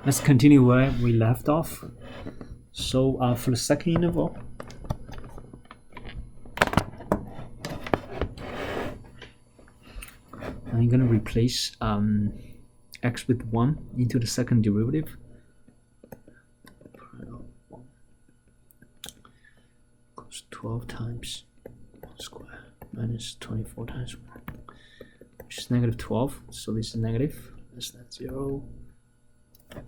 Let's continue where we left off. So for the second interval, I'm going to replace x with 1 into the second derivative. Equals 12 times 1 square minus 24 times 1, which is negative 12. So this is negative. That's not 0.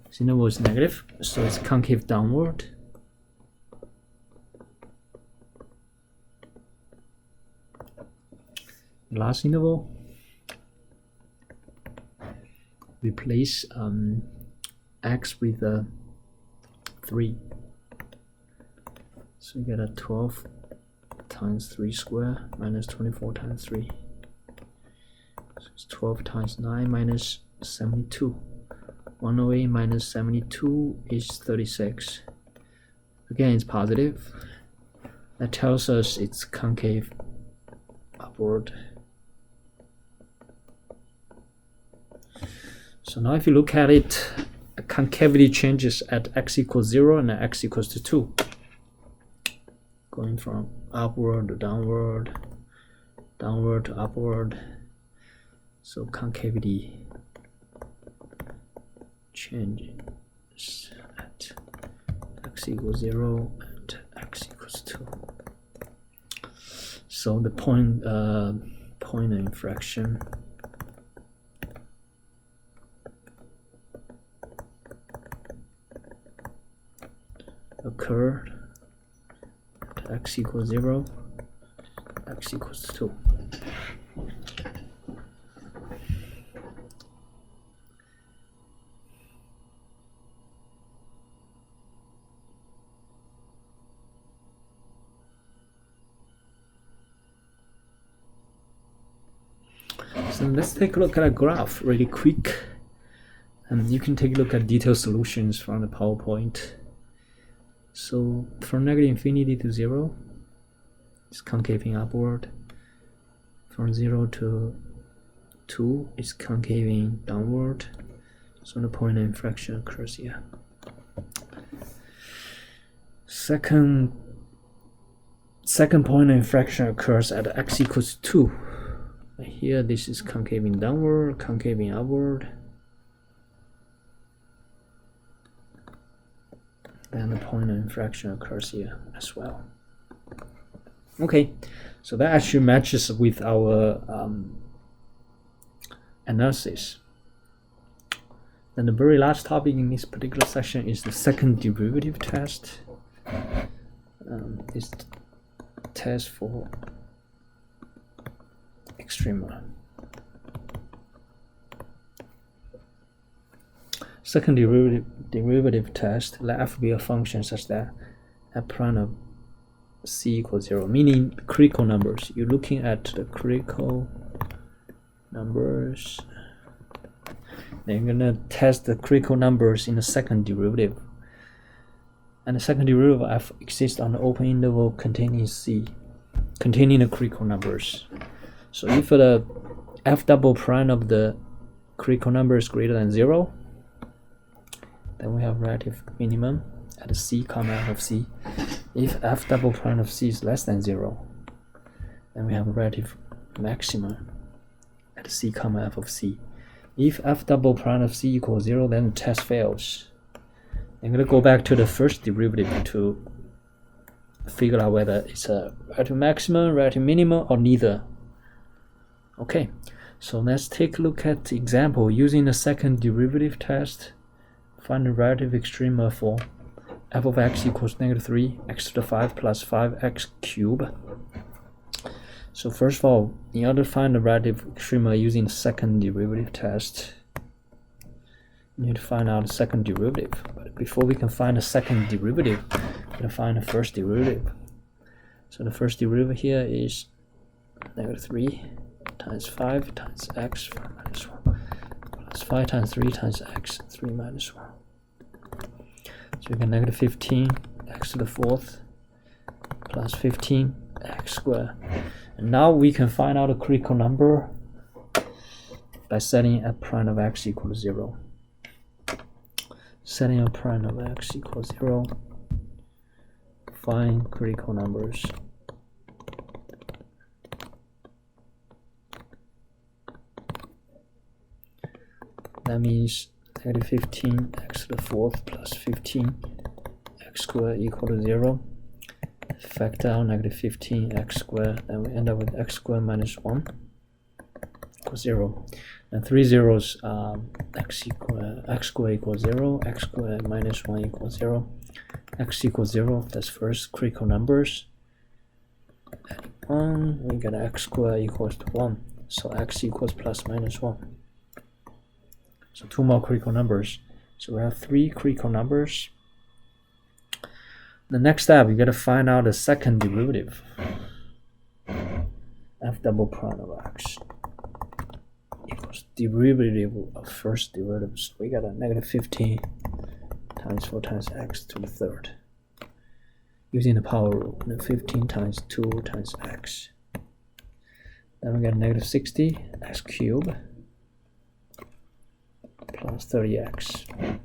This interval is negative, so it's concave downward. Last interval, replace x with 3. So you get a 12 times 3 square minus 24 times 3. So it's 12 times 9 minus 72. 108 minus 72 is 36. Again, it's positive. That tells us it's concave upward. So now if you look at it, concavity changes at x equals 0 and at x equals to 2. Going from upward to downward, downward to upward. So concavity changes at x equals 0 and x equals 2. So the point of inflection occurred at x equals 0, x equals 2. So let's take a look at a graph really quick, and you can take a look at detailed solutions from the PowerPoint. So from negative infinity to 0, it's concaving upward. From 0 to 2, it's concaving downward. So the point of inflection occurs here. Second point of inflection occurs at x equals 2. Here this is concaving downward, concaving upward. Then the point of inflection occurs here as well. Okay, so that actually matches with our analysis. Then the very last topic in this particular section is the second derivative test. This test for extrema. Second derivative test, let f be a function such that f prime of c equals 0, meaning critical numbers. You're looking at the critical numbers. Then you're going to test the critical numbers in the second derivative. And the second derivative of f exists on the open interval containing c, containing the critical numbers. So if the f double prime of the critical number is greater than 0, then we have relative minimum at c comma f of c. If f double prime of c is less than 0, then we have a relative maximum at c comma f of c. If f double prime of c equals 0, then the test fails. I'm going to go back to the first derivative to figure out whether it's a relative maximum, relative minimum, or neither. Okay, so let's take a look at the example using the second derivative test. Find the relative extrema for f of x equals negative 3 x to the 5 plus 5x cubed. So first of all, in order to find the relative extrema using the second derivative test, you need to find out the second derivative. But before we can find the second derivative, we're going to find the first derivative. So the first derivative here is negative 3 times 5 times x 4 minus 1 plus 5 times 3 times x 3 minus 1. So we get negative 15 x to the 4th plus 15 x squared. And now we can find out a critical number by setting f prime of x equal to 0. setting a prime of x equals 0, find critical numbers. That means negative 15 x to the fourth plus 15 x squared equal to 0. Factor out negative 15 x squared, then we end up with x squared minus 1 equals 0. And three zeros, x squared equals 0, x squared minus 1 equals 0, x equals 0, that's first critical numbers. Add 1, we get x squared equals to 1, so x equals plus minus 1. So two more critical numbers. So we have three critical numbers. The next step, you got to find out the second derivative. F double prime of x equals derivative of first derivative. So we got a negative 15 times 4 times x to the third. Using the power rule, 15 times 2 times x. Then we get negative 60 x cubed plus 30x.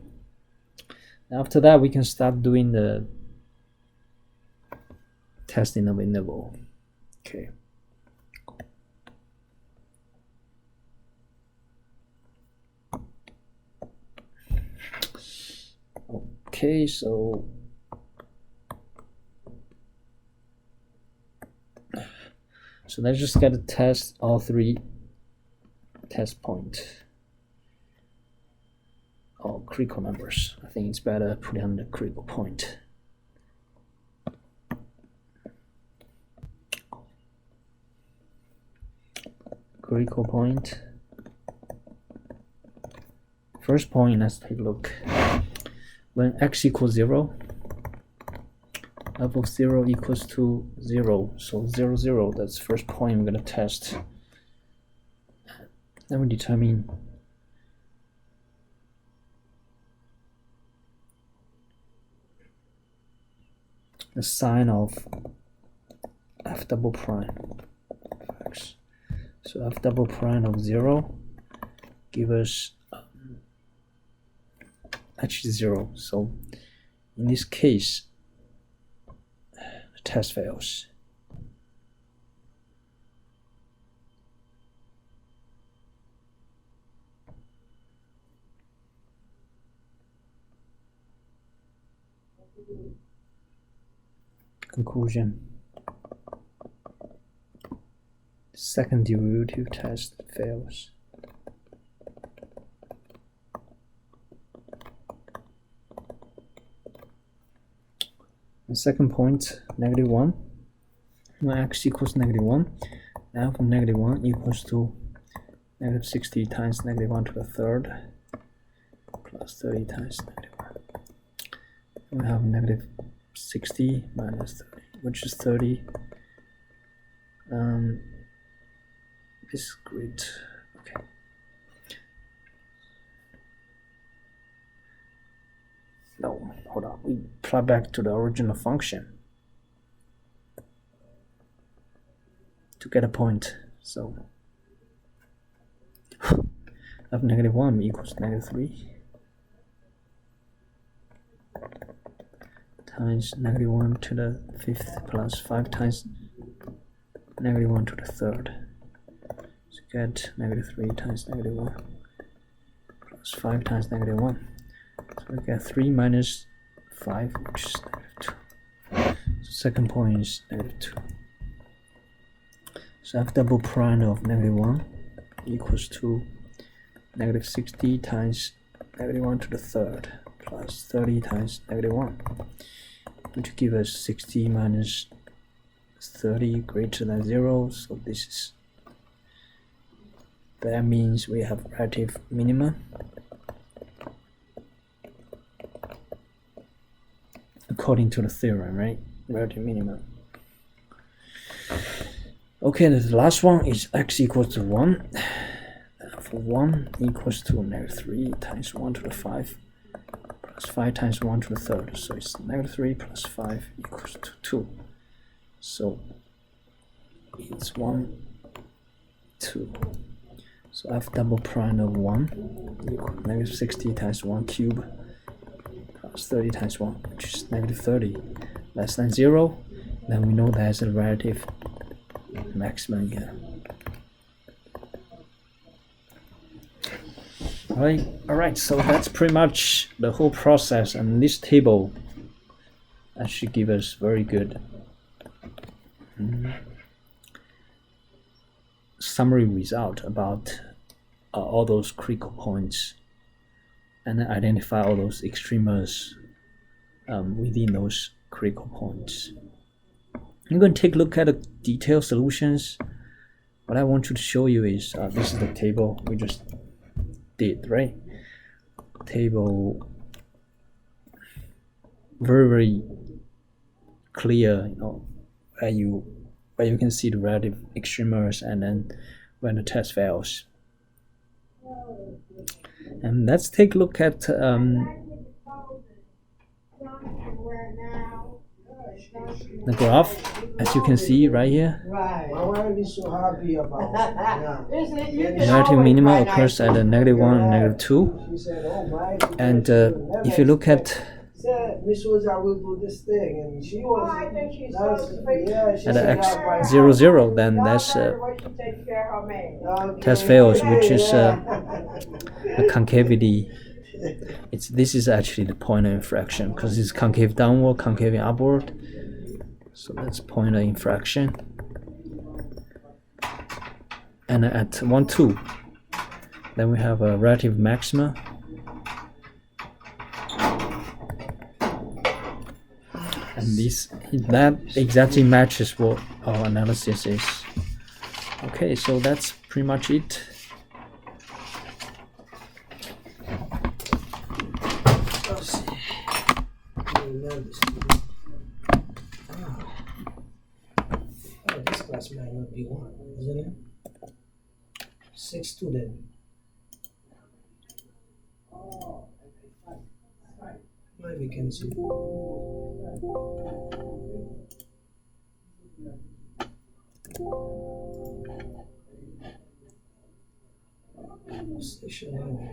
After that, we can start doing the testing of interval. Okay. Okay, so let's just get to test all three test points. All critical numbers. I think it's better put it on the critical point. Critical point. First point, let's take a look. When x equals 0, f of 0 equals to 0. So 0, 0, that's the first point we're going to test. Then we determine the sign of f double prime of x. So f double prime of 0 give us actually 0. So in this case, the test fails. Conclusion. Second derivative test fails. The second point, negative 1. When x equals negative 1, now from negative 1 equals to negative 60 times negative 1 to the third plus 30 times negative 1. We have negative 60 minus 30, which is 30. This is great. Okay. No, hold on. We plug back to the original function to get a point. So f negative 1 equals negative 3 times negative 1 to the fifth plus 5 times negative 1 to the third. So get negative 3 times negative 1 plus 5 times negative 1. So we get 3 minus 5, which is negative 2. So second point is negative 2. So f double prime of negative 1 equals to negative 60 times negative 1 to the third plus 30 times negative 1, which give us 60 minus 30 greater than 0. So this is, that means we have relative minima. According to the theorem, right? Relative minimum. Okay, the last one is x equals to 1. For 1 equals to negative 3 times 1 to the 5 plus 5 times 1 to the third. So it's negative 3 plus 5 equals to 2. So it's 1, 2. So f double prime of 1 equals negative 60 times 1 cube That's 30 times 1, which is negative 30, less than 0. Then we know there's a relative maximum here. Alright, so that's pretty much the whole process, and this table actually gives us very good summary result about all those critical points, and identify all those extremes within those critical points. I'm going to take a look at the detailed solutions. What I want you to show you is this is the table we just did, right? Table very clear, you know, where you can see the relative extremes and then when the test fails. And let's take a look at the graph, as you can see right here. Relative minimum occurs at a -1 and -2. And if you look at x00, then that's test fails, which is the concavity. This is actually the pointer infraction, because it's concave downward, concave upward. So that's pointer infraction. And at 1, 2, then we have a relative maxima. And that exactly matches what our analysis is. Okay, so that's pretty much it. This class might not be one, isn't it? 6 students. Maybe we can see. Station anyway.